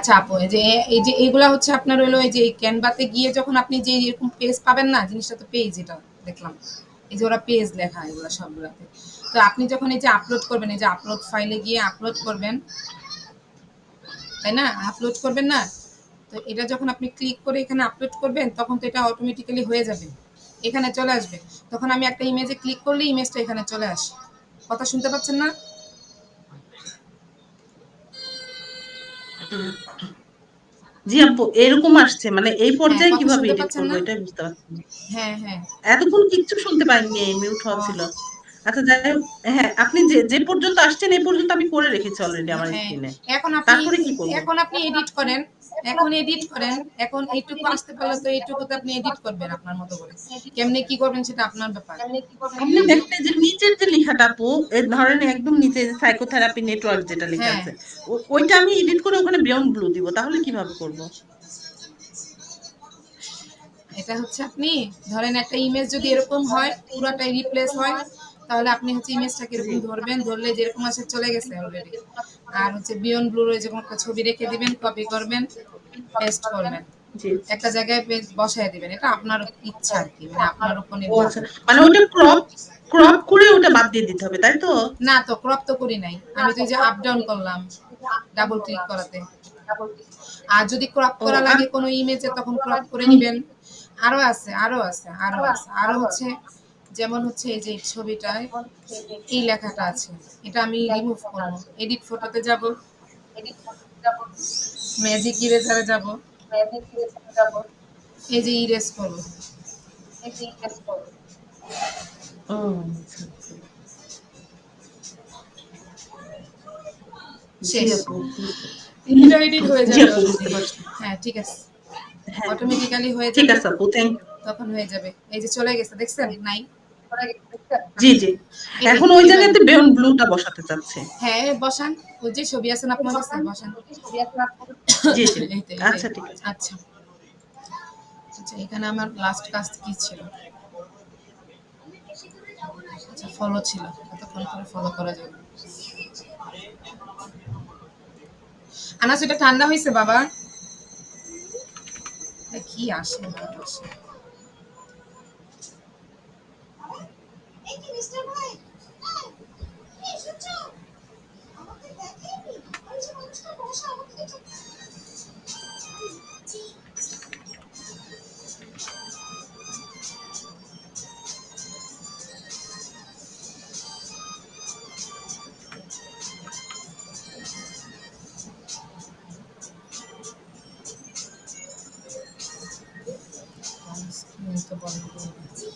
আচ্ছা আপু, এই যে এইগুলা হচ্ছে আপনার হলো এই যে ক্যানভাতে গিয়ে যখন আপনি যে এরকম পেজ পাবেন না, জিনিসটা তো পেজ, এটা দেখলাম এই যে ওরা পেজ লেখা এগুলা সবগুলাতে। তো আপনি যখন এই যে আপলোড করবেন, এই যে আপলোড ফাইলে গিয়ে আপলোড করবেন, তাই না? আপলোড করবেন না? তো এটা যখন আপনি ক্লিক করে এখানে আপলোড করবেন, তখন তো এটা অটোমেটিক্যালি হয়ে যাবে, এখানে চলে আসবে। তখন আমি একটা ইমেজে ক্লিক করলে ইমেজটা এখানে চলে আসে। কথা শুনতে পাচ্ছেন না? জি আপু, এরকম আসছে মানে এই হ্যাঁ, পর্যায়ে কথা কিভাবে শুনতে এডিট পাচ্ছেন করবো না? এটাই বুঝতে পারছি না। হ্যাঁ, হ্যাঁ। এতক্ষণ কিচ্ছু শুনতে পাইনি, মিউট ও হওয়া ছিল। আচ্ছা যাই হোক, হ্যাঁ আপনি যে যে পর্যন্ত আসছেন এই পর্যন্ত আমি করে রেখেছি অলরেডি আমার হ্যাঁ, স্ক্রিনে। এখন আপনি তারপরে কি করব? এখন আপনি এডিট করেন। এখন এডিট করেন। এখন এইটুকু আসতে পারলে তো এইটুকুতে আপনি এডিট করবেন আপনার মতো করে। কেমনে কি করবেন সেটা আপনার ব্যাপার। আপনি এই যে দেখেন যে নিচের যে লেখাটা আপু, এর ধরেন একদম নিচে সাইকোথেরাপি নেটওয়ার্ক যেটা লেখা হ্যাঁ, আছে, ওইটা আমি এডিট করে ওখানে বিয়ন্ড ব্লু দিব, তাহলে কিভাবে করব? এটা হচ্ছে আপনি ধরেন একটা ইমেজ যদি এরকম হয়, পুরাটাই রিপ্লেস হয়, তাহলে আপনি হচ্ছে ইমেজটাকে জি এরকম ধরবেন, ধরলে যেরকম আসে চলে গেছে অলরেডি। আর হচ্ছে বিয়ন্ড ব্লুর ওই যেরকম একটা ছবি রেখে দিবেন, কপি করবেন, পেস্ট করবেন। জি। একটা জায়গায় বসায় দিবেন। এটা আপনার ইচ্ছা আরকি। মানে আপনার উপর ও নির্ভর আচ্ছা, করে। মানে ওটা ক্রপ ক্রপ করে ওটা বাদ দিয়ে দিতে হবে তাই তো? না তো, ক্রপ তো করি নাই। আমি তো এই যে আপ ডাউন করলাম ডাবল ক্লিক করাতে। আর যদি ক্রপ ও করা আর লাগে কোনো ইমেজে, তখন ক্রপ করে নিবেন। আরো আছে, আরো আছে, আরো আছে। আরো হচ্ছে যেমন হচ্ছে এই যে ছবিটায় এই লেখাটা আছে। এটা আমি রিমুভ করব। এডিট ফটোতে যাব, ম্যাজিক ইরেজারে যাব। এই যে ইরেজ করব। ও আচ্ছা আচ্ছা। জি শেষ। আপু বুঝতে এটা এডিট হয়ে জি যাবে আপু বুঝতে অলরেডি। পারছি। হ্যাঁ, ঠিক আছে। হ্যাঁ অটোমেটিক্যালি হয়ে ঠিক যাবে। আছে আপু, থ্যাংক তখন হয়ে যাবে। এই যে চলে গেছে, দেখছেন? নাই? জি জি। এখন ওই এইভাবে। জায়গাতে বেয়ন্ড ব্লুটা বসাতে চাচ্ছি। হ্যাঁ, বসান। ওই যে ছবি আছে না আপনার কাছে? বসান। জি জি। এইটাই। আচ্ছা ঠিক আছে। আচ্ছা। আচ্ছা, এখানে আমার লাস্ট কাজ কি ছিল? আচ্ছা, ফলো ছিল। কতক্ষণ পরে ফলো করা যাবে? আনাস, এটা ঠান্ডা হইছে বাবা? কি আসে না আসে? তো বন্ধ করে দিই।